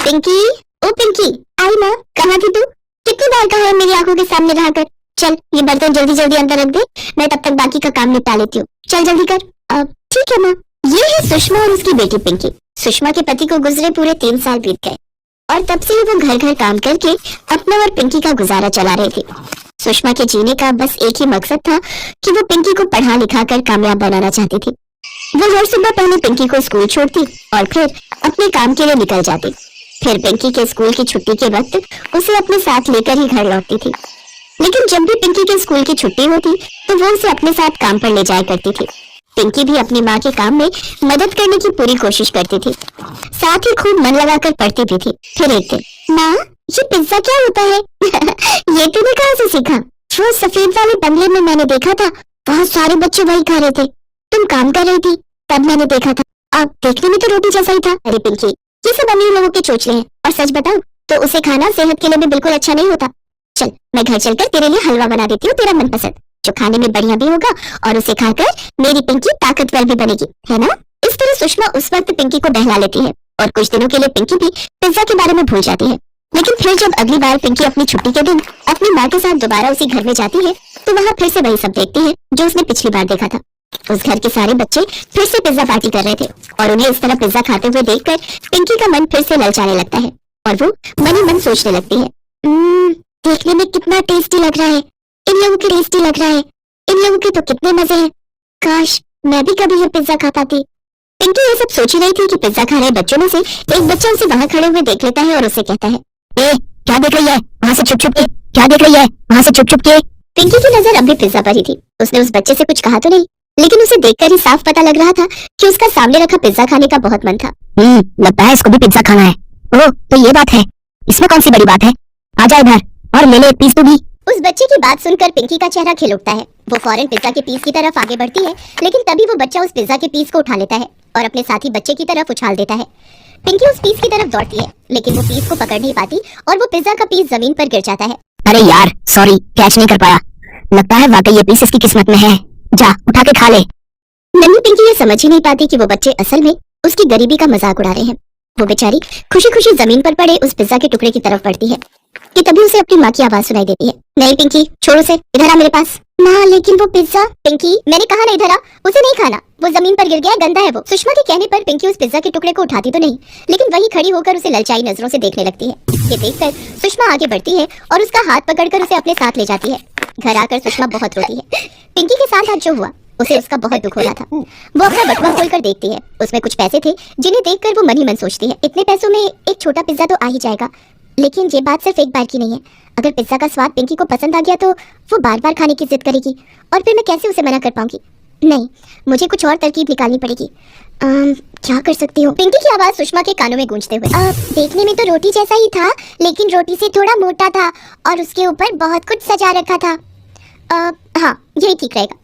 पिंकी, ओ पिंकी, आई ना। कहाँ थी तू? कितनी बार कहा है मेरी आंखों के सामने रहा कर। चल ये बर्तन जल्दी जल्दी अंदर रख दे, मैं तब तक बाकी का काम निपटा लेती हूँ। चल जल्दी कर। अब ठीक है माँ। ये है सुषमा और उसकी बेटी पिंकी। सुषमा के पति को गुजरे पूरे 3 साल बीत गए और तब से ही वो घर घर काम करके अपना और पिंकी का गुजारा चला रहे थे। सुषमा के जीने का बस एक ही मकसद था कि वो पिंकी को पढ़ा लिखा कर कामयाब बनाना चाहती थी। वो हर सुबह पहले पिंकी को स्कूल छोड़ती और फिर अपने काम के लिए निकल जाती। फिर पिंकी के स्कूल की छुट्टी के वक्त उसे अपने साथ लेकर ही घर लौटती थी। लेकिन जब भी पिंकी के स्कूल की छुट्टी होती तो वो उसे अपने साथ काम पर ले जाया करती थी। पिंकी भी अपनी माँ के काम में मदद करने की पूरी कोशिश करती थी, साथ ही खूब मन लगाकर पढ़ती भी थी। फिर एक दिन, माँ ये पिज्जा क्या होता है? ये तूने कहाँ से सीखा? वो सफेद वाले बंगले में मैंने देखा था, बहुत सारे बच्चे वही खा रहे थे। तुम काम कर रही थी तब मैंने देखा था। अब देखने में तो रोटी जैसा ही था। अरे पिंकी, ये सब अमीर लोगों के चोचले हैं और सच बताऊं तो उसे खाना सेहत के लिए भी बिल्कुल अच्छा नहीं होता। चल मैं घर चलकर तेरे लिए हलवा बना देती हूँ, तेरा मनपसंद, जो खाने में बढ़िया भी होगा और उसे खाकर मेरी पिंकी ताकतवर भी बनेगी, है ना? इस तरह सुषमा उस वक्त पिंकी को बहला लेती है और कुछ दिनों के लिए पिंकी भी पिज्जा के बारे में भूल जाती है। लेकिन फिर जब अगली बार पिंकी अपनी छुट्टी के दिन अपनी माँ के साथ दोबारा उसी घर में जाती है तो वहाँ फिर से वही सब देखती है जो उसने पिछली बार देखा था। उस घर के सारे बच्चे फिर से पिज्जा पार्टी कर रहे थे और उन्हें इस तरह पिज्जा खाते हुए देखकर पिंकी का मन फिर से ललचाने लगता है और वो मन ही मन सोचने लगती है, देखने में कितना टेस्टी लग रहा है, इन लोगों के टेस्टी लग रहा है, इन लोगों के तो कितने मजे हैं, काश मैं भी कभी ये पिज्जा खाता थी। पिंकी ये सब सोच ही रही थी कि पिज्जा खा रहे बच्चों में से एक बच्चा उसे वहाँ खड़े हुए देख लेता है और उसे कहता है, ए क्या देख रही है वहाँ से छुप छुप के? क्या देख रही है वहाँ से छुप छुप के? पिंकी की नजर अभी पिज्जा पर ही थी। उसने उस बच्चे से कुछ कहा तो नहीं, लेकिन उसे देखकर ही साफ पता लग रहा था कि उसका सामने रखा पिज्जा खाने का बहुत मन था। लगता है इसको भी पिज्जा खाना है। ओह तो ये बात है, इसमें कौन सी बड़ी बात है? आ जा इधर और ले ले एक पीस तू भी। उस बच्चे की बात सुनकर पिंकी का चेहरा खिल उठता है। वो फौरन पिज्जा के पीस की तरफ आगे बढ़ती है, लेकिन तभी वो बच्चा उस पिज्जा के पीस को उठा लेता है और अपने साथी बच्चे की तरफ उछाल देता है। पिंकी उस पीस की तरफ दौड़ती है, लेकिन वो पीस को पकड़ नहीं पाती और वो पिज्जा का पीस जमीन पर गिर जाता है। अरे यार सॉरी, कैच नहीं कर पाया। लगता है वाकई ये पीस इसकी किस्मत में है। जा उठा के खा ले। नन्ही पिंकी ये समझ ही नहीं पाती कि वो बच्चे असल में उसकी गरीबी का मजाक उड़ा रहे हैं। वो बेचारी खुशी खुशी जमीन पर पड़े उस पिज्जा के टुकड़े की तरफ बढ़ती है कि तभी उसे अपनी माँ की आवाज सुनाई देती है, नहीं पिंकी छोड़ो उसे, इधर आ मेरे पास। माँ लेकिन वो पिज्जा। पिंकी मैंने कहा ना इधर आ, उसे नहीं खाना, वो जमीन पर गिर गया है, गंदा है वो। सुषमा के कहने पर पिंकी उस पिज्जा के टुकड़े को उठाती तो नहीं, लेकिन वही खड़ी होकर उसे ललचाई नजरों से देखने लगती है। ये देखकर सुषमा आगे बढ़ती है और उसका हाथ पकड़कर उसे अपने साथ ले जाती है। घर आकर सुषमा बहुत रोती है। पिंकी के साथ आज जो हुआ उसे उसका बहुत दुख हो रहा था। वो अपना बटुआ खोलकर देखती है, उसमें कुछ पैसे थे जिन्हें देखकर वो मन ही मन सोचती है, इतने पैसों में एक छोटा पिज्जा तो आ ही जाएगा। लेकिन ये बात सिर्फ एक बार की नहीं है, अगर पिज्जा का स्वाद पिंकी को पसंद आ गया तो वो बार बार खाने की जिद करेगी और फिर मैं कैसे उसे मना कर पाऊंगी? नहीं, मुझे कुछ और तरकीब निकालनी पड़ेगी। क्या कर सकती हूँ? पिंकी की आवाज सुषमा के कानों में गूंजते हुए, देखने में तो रोटी जैसा ही था, लेकिन रोटी से थोड़ा मोटा था और उसके ऊपर बहुत कुछ सजा रखा था। हाँ यही ठीक रहेगा।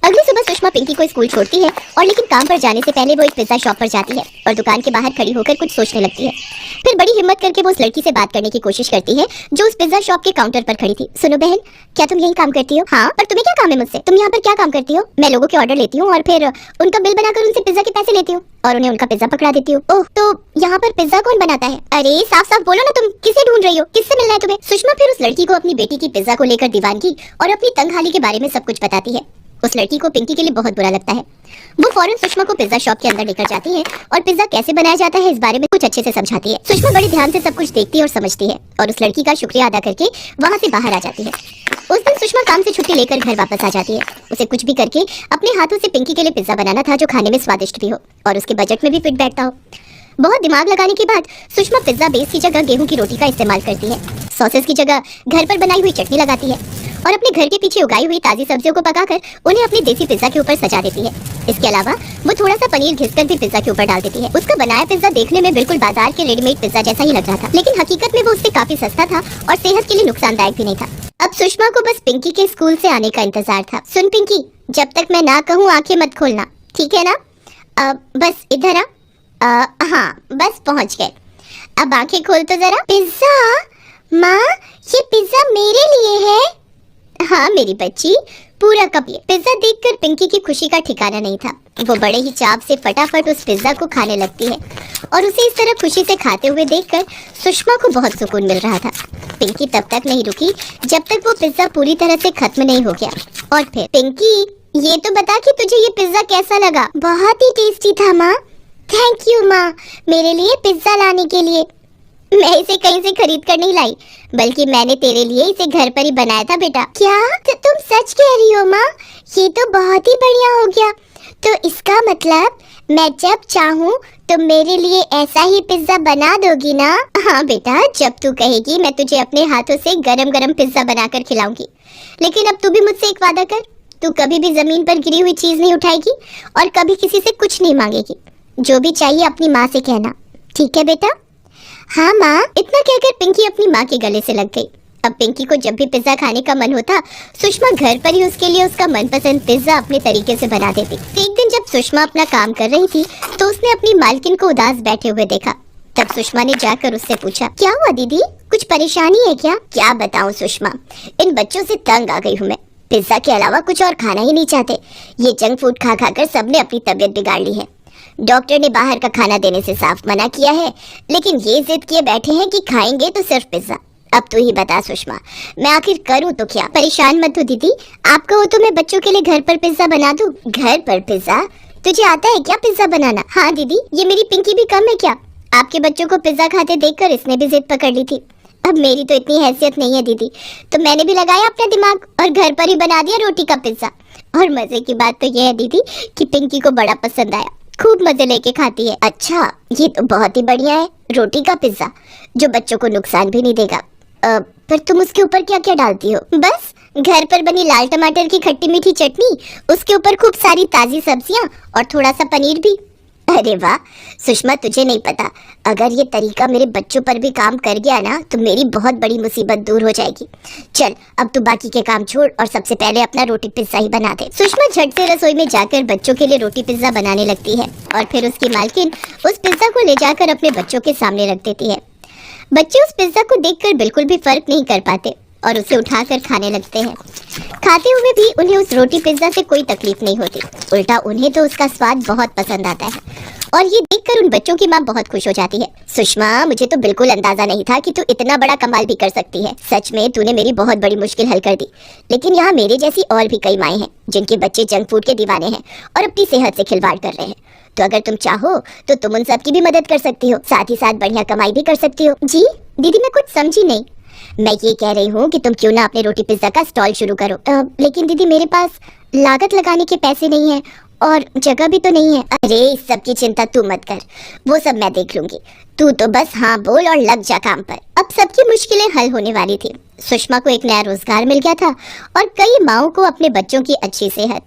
अगली सुबह सुषमा पिंकी को स्कूल छोड़ती है और लेकिन काम पर जाने से पहले वो एक पिज्जा शॉप पर जाती है और दुकान के बाहर खड़ी होकर कुछ सोचने लगती है। फिर बड़ी हिम्मत करके वो उस लड़की से बात करने की कोशिश करती है जो उस पिज्जा शॉप के काउंटर पर खड़ी थी। सुनो बहन, क्या तुम यही काम करती हो? हाँ, पर तुम्हें क्या काम है मुझसे? तुम यहाँ पर क्या काम करती हो? मैं लोगों के ऑर्डर लेती हूँ और फिर उनका बिल बनाकर उनसे पिज्जा के पैसे लेती हूँ और उन्हें उनका पिज्जा पकड़ा देती हूँ। ओह, तो यहाँ पर पिज्जा कौन बनाता है? अरे साफ साफ बोलो ना, तुम किसे ढूंढ रही हो? किससे मिलना है तुम्हें? सुषमा फिर उस लड़की को अपनी बेटी की पिज्जा को लेकर दीवानगी और अपनी तंगहाली के बारे में सब कुछ बताती है। उस लड़की को पिंकी के लिए बहुत बुरा लगता है। वो फौरन सुषमा को पिज्जा शॉप के अंदर लेकर जाती है और पिज्जा कैसे बनाया जाता है इस बारे में कुछ अच्छे से समझाती है। सुषमा बड़े ध्यान से सब कुछ देखती है और समझती है और उस लड़की का शुक्रिया अदा करके वहाँ से बाहर आ जाती है। उस दिन सुषमा काम से छुट्टी लेकर घर वापस आ जाती है। उसे कुछ भी करके अपने हाथों से पिंकी के लिए पिज्जा बनाना था जो खाने में स्वादिष्ट भी हो और उसके बजट में भी फिट बैठता हो। बहुत दिमाग लगाने के बाद सुषमा पिज्जा बेस की जगह गेहूं की रोटी का इस्तेमाल करती है। सॉसेस की जगह घर पर बनाई हुई चटनी लगाती है और अपने घर के पीछे उगाई हुई ताजी सब्जियों को पकाकर उन्हें अपने देसी पिज्जा के ऊपर सजा देती है। इसके अलावा वो थोड़ा सा पनीर घिसकर भी पिज्जा के ऊपर डाल देती है। उसका बनाया पिज्जा देखने में बिल्कुल बाजार के रेडीमेड पिज्जा जैसा ही लग रहा था, लेकिन हकीकत में वो उससे काफी सस्ता था और सेहत के लिए नुकसानदायक भी नहीं था। अब सुषमा को बस पिंकी के स्कूल से आने का इंतजार था। सुन पिंकी, जब तक मैं ना कहूँ आंखें मत खोलना, ठीक है ना? बस इधर आ। हाँ बस पहुँच गए, अब आंखें खोल तो जरा। पिज्जा? माँ ये पिज्जा मेरे लिए है? हाँ मेरी बच्ची, पूरा कप ये। पिज्जा देखकर पिंकी की खुशी का ठिकाना नहीं था। वो बड़े ही चाव से फटाफट उस पिज्जा को खाने लगती है और उसे इस तरह खुशी से खाते हुए देखकर सुषमा को बहुत सुकून मिल रहा था। पिंकी तब तक नहीं रुकी जब तक वो पिज्जा पूरी तरह से खत्म नहीं हो गया। और फिर पिंकी, ये तो बता कि तुझे ये पिज्जा कैसा लगा? बहुत ही टेस्टी था माँ। थैंक यू माँ, मेरे लिए पिज्जा लाने के लिए। मैं इसे कहीं से खरीद कर नहीं लाई, बल्कि मैंने तेरे लिए इसे घर पर ही बनाया था बेटा। क्या तुम सच कह रही हो माँ? ये तो बहुत ही बढ़िया हो गया। तो इसका मतलब मैं जब चाहूँ तो मेरे लिए ऐसा ही पिज्जा बना दोगी ना? हाँ बेटा, जब तू कहेगी मैं तुझे अपने हाथों से गरम गरम पिज्जा बनाकर खिलाऊंगी। लेकिन अब तू भी मुझसे एक वादा कर, तू कभी भी जमीन पर गिरी हुई चीज नहीं उठाएगी और कभी किसी से कुछ नहीं मांगेगी। जो भी चाहिए अपनी माँ से कहना, ठीक है बेटा? हाँ माँ। इतना कहकर पिंकी अपनी माँ के गले से लग गई। अब पिंकी को जब भी पिज्जा खाने का मन होता, सुषमा घर पर ही उसके लिए उसका मनपसंद पिज्जा अपने तरीके से बना देती। एक दिन जब सुषमा अपना काम कर रही थी तो उसने अपनी मालकिन को उदास बैठे हुए देखा। तब सुषमा ने जाकर उससे पूछा, क्या हुआ दीदी, कुछ परेशानी है क्या? क्या बताऊं सुषमा, इन बच्चों से तंग आ गई हूँ मैं। पिज्जा के अलावा कुछ और खाना ही नहीं चाहते। ये जंक फूड खा खा कर सबने अपनी तबीयत बिगाड़ ली है। डॉक्टर ने बाहर का खाना देने से साफ मना किया है, लेकिन ये जिद किए बैठे हैं कि खाएंगे तो सिर्फ पिज्जा। अब तू ही बता सुषमा, मैं आखिर करूं तो क्या? परेशान मत हो दीदी, आप कहो तो मैं बच्चों के लिए घर पर पिज्जा बना दूं। घर पर पिज्जा? तुझे आता है क्या पिज्जा बनाना? हाँ दीदी, ये मेरी पिंकी भी कम है क्या? आपके बच्चों को पिज्जा खाते देखकर इसने भी जिद पकड़ ली थी। अब मेरी तो इतनी हैसियत नहीं है दीदी, तो मैंने भी लगाया अपना दिमाग और घर पर ही बना दिया रोटी का पिज्जा। और मजे की बात तो ये है दीदी कि पिंकी को बड़ा पसंद आया, खूब मजे लेके खाती है। अच्छा, ये तो बहुत ही बढ़िया है, रोटी का पिज्जा जो बच्चों को नुकसान भी नहीं देगा। पर तुम उसके ऊपर क्या क्या डालती हो? बस घर पर बनी लाल टमाटर की खट्टी मीठी चटनी, उसके ऊपर खूब सारी ताजी सब्जियां और थोड़ा सा पनीर भी। अरे वाह सुषमा, तुझे नहीं पता, अगर ये तरीका मेरे बच्चों पर भी काम कर गया ना तो मेरी बहुत बड़ी मुसीबत दूर हो जाएगी। चल अब तू बाकी के काम छोड़ और सबसे पहले अपना रोटी पिज्जा ही बना दे। सुषमा झट से रसोई में जाकर बच्चों के लिए रोटी पिज्जा बनाने लगती है और फिर उसकी मालकिन उस पिज्जा को ले जाकर अपने बच्चों के सामने रख देती है। बच्चे उस पिज्जा को देखकर बिल्कुल भी फर्क नहीं कर पाते और उसे उठाकर खाने लगते हैं। खाते हुए भी उन्हें उस रोटी पिज्जा से कोई तकलीफ नहीं होती, उल्टा उन्हें तो उसका स्वाद बहुत पसंद आता है और ये देखकर उन बच्चों की माँ बहुत खुश हो जाती है। सुषमा, मुझे तो बिल्कुल अंदाजा नहीं था कि तू इतना बड़ा कमाल भी कर सकती है। सच में तूने मेरी बहुत बड़ी मुश्किल हल कर दी। लेकिन यहाँ मेरे जैसी और भी कई माएँ हैं जिनके बच्चे जंक फूड के दीवाने हैं और अपनी सेहत से खिलवाड़ कर रहे हैं। तो अगर तुम चाहो तो तुम उन सब की भी मदद कर सकती हो, साथ ही साथ बढ़िया कमाई भी कर सकती हो। जी दीदी, मैं कुछ समझी नहीं। मैं ये कह रही हूँ कि तुम क्यों ना अपने रोटी पिज्जा का स्टॉल शुरू करो। लेकिन दीदी, मेरे पास लागत लगाने के पैसे नहीं है और जगह भी तो नहीं है। अरे इस सब की चिंता तू मत कर, वो सब मैं देख लूंगी। तू तो बस हाँ बोल और लग जा काम पर। अब सबकी मुश्किलें हल होने वाली थी। सुषमा को एक नया रोजगार मिल गया था और कई माओं को अपने बच्चों की अच्छी सेहत,